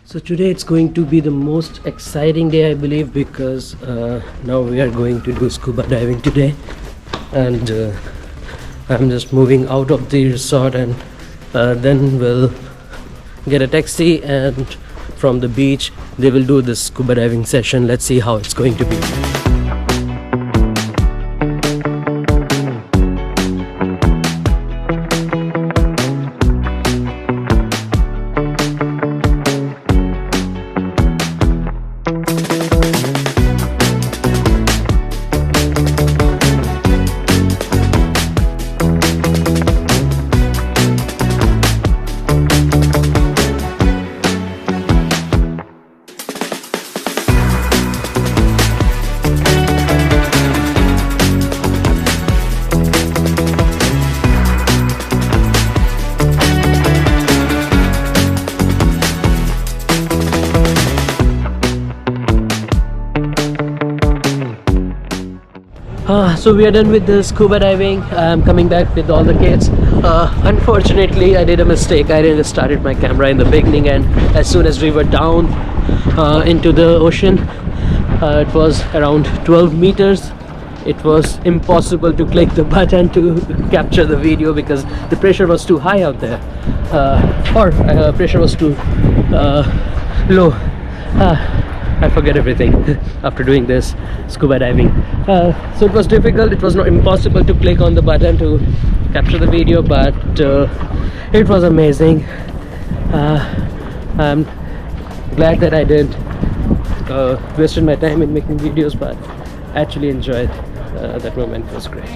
So today it's going to be the most exciting day, I believe, because now we are going to do scuba diving today, and I'm just moving out of the resort, and then we'll get a taxi, and from the beach they will do this scuba diving session. Let's see how it's going to be. So we are done with the scuba diving. I'm coming back with all the kids. Unfortunately, I did a mistake. I didn't started my camera in the beginning, and as soon as we were down into the ocean, it was around 12 meters. It was impossible to click the button to capture the video because the pressure was too high out there, or pressure was too low. I forget everything after doing this scuba diving. So it was difficult. It was not impossible to click on the button to capture the video, but it was amazing. I'm glad that I didn't wasted my time in making videos, but I actually enjoyed that moment. It was great.